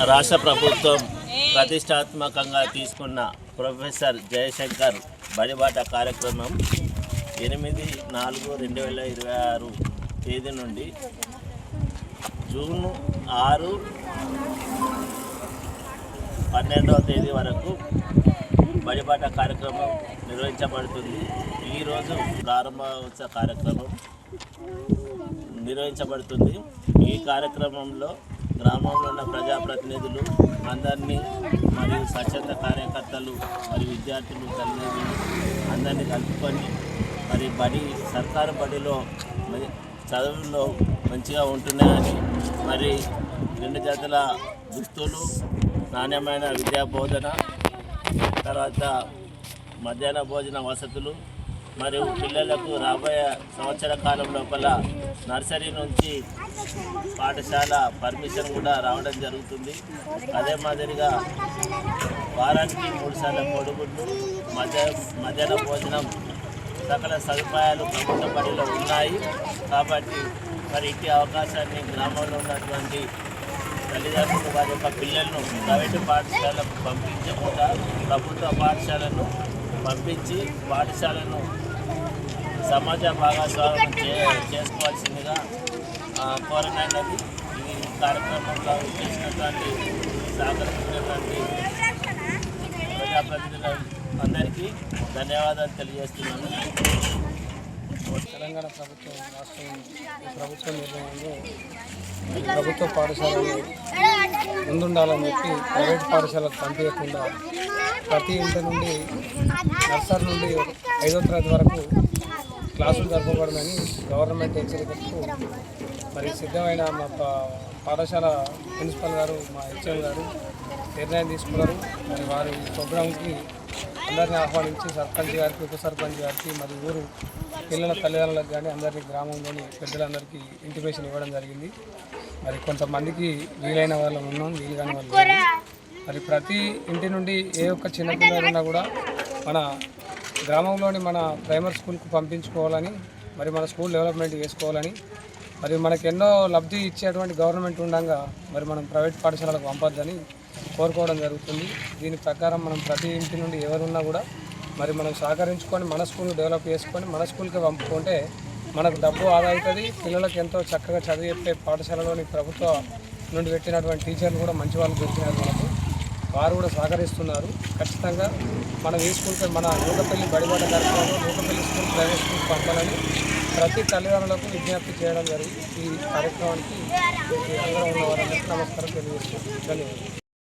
రాష్ట్ర ప్రభుత్వం ప్రతిష్టాత్మకంగా తీసుకున్న ప్రొఫెసర్ జయశంకర్ బడిబాట కార్యక్రమం 8/4/2026 తేదీ నుండి జూన్ 6, 12వ తేదీ వరకు బడిబాట కార్యక్రమం నిర్వహించబడుతుంది. ఈరోజు ప్రారంభోత్సవ కార్యక్రమం నిర్వహించబడుతుంది. ఈ కార్యక్రమంలో గ్రామంలో ఉన్న ప్రజాప్రతినిధులు అందరినీ మరియు స్వచ్ఛత కార్యకర్తలు మరియు విద్యార్థులు తల్లిదండ్రులు అందరినీ కలుపుకొని మరి సర్కారు బడిలో చదువుల్లో మంచిగా ఉంటున్నాయని మరి 2 జతల దుస్తులు, నాణ్యమైన విద్యా బోధన, తర్వాత మధ్యాహ్న భోజన వసతులు మరియు పిల్లలకు రాబోయే సంవత్సర కాలం లోపల నర్సరీ నుంచి పాఠశాల పర్మిషన్ కూడా రావడం జరుగుతుంది. అదే మాదిరిగా వారానికి 3 సార్లు కోడిగుడ్లు, మధ్యాహ్న భోజనం సకల సదుపాయాలు ప్రభుత్వ బడిలో ఉన్నాయి. కాబట్టి మరి ఇట్టి అవకాశాన్ని గ్రామంలో ఉన్నటువంటి తల్లిదండ్రులు వారి యొక్క పిల్లలను ప్రైవేటు పాఠశాలకు పంపించకుండా ప్రభుత్వ పాఠశాలను పంపించి పాఠశాలను సమాజ భాగస్వామ్యం చేసుకోవాల్సిందిగా కోరనైనది. ఈ కార్యక్రమంలో చేసినటువంటి సహకరించినటువంటి ప్రజాప్రతినిధులు అందరికీ ధన్యవాదాలు తెలియజేస్తున్నాను. తెలంగాణ ప్రభుత్వం ప్రభుత్వ నిర్ణయంలో ప్రభుత్వ పాఠశాలలు ముందుండాలని చెప్పి ప్రైవేట్ పాఠశాలకు పంపించకుండా ప్రతి ఇంటి నుండి నర్సరీ నుండి 5వ తరగతి వరకు క్లాసులు జరపబడమని గవర్నమెంట్ హెచ్చరికలకు మరి సిద్ధమైన మా పాఠశాల ప్రిన్సిపల్ గారు, మా హెచ్ఎం గారు నిర్ణయం తీసుకున్నారు. మరి వారి ప్రోగ్రాంకి అందరినీ ఆహ్వానించి సర్పంచ్ గారికి, ఉప సర్పంచ్ గారికి మరి ఊరు పిల్లల తల్లిదండ్రులకు కానీ అందరికీ గ్రామంలోని పెద్దలందరికీ ఇంటిమేషన్ ఇవ్వడం జరిగింది. మరి కొంతమందికి వీలైన వాళ్ళు ఉన్నాం, వీలు కాని వాళ్ళు లేదు. మరి ప్రతి ఇంటి నుండి ఏ ఒక్క చిన్న పిల్లలున్నా కూడా మన గ్రామంలోని మన ప్రైమరీ స్కూల్కు పంపించుకోవాలని, మరి మన స్కూల్ డెవలప్మెంట్ చేసుకోవాలని, మరి మనకు ఎన్నో లబ్ధి ఇచ్చేటువంటి గవర్నమెంట్ ఉండగా మరి మనం ప్రైవేట్ పాఠశాలకు పంపొద్దని కోరుకోవడం జరుగుతుంది. దీని ప్రకారం మనం ప్రతి ఇంటి నుండి ఎవరున్నా కూడా మరి మనం సహకరించుకొని మన స్కూల్ డెవలప్ చేసుకొని మన స్కూల్కి పంపుకుంటే మనకు డబ్బు ఆదా అవుతుంది. పిల్లలకు ఎంతో చక్కగా చదివి చెప్పే పాఠశాలలోని ప్రభుత్వ నుండి పెట్టినటువంటి టీచర్లు కూడా మంచి వాళ్ళు పెట్టినారు. వారు కూడా సహకరిస్తున్నారు. ఖచ్చితంగా మనం ఈ స్కూల్కి మన నూకపల్లి బడిబాట కార్యక్రమంలో నూకపల్లి స్కూల్ ప్రైవేట్ స్కూల్కి పంపాలని ప్రతి తల్లిదండ్రులకు విజ్ఞప్తి చేయడం జరిగింది. ఈ కార్యక్రమానికి అందరూ ఉన్న వారందరికీ నమస్కారం తెలియజేస్తున్నాను. ధన్యవాదాలు.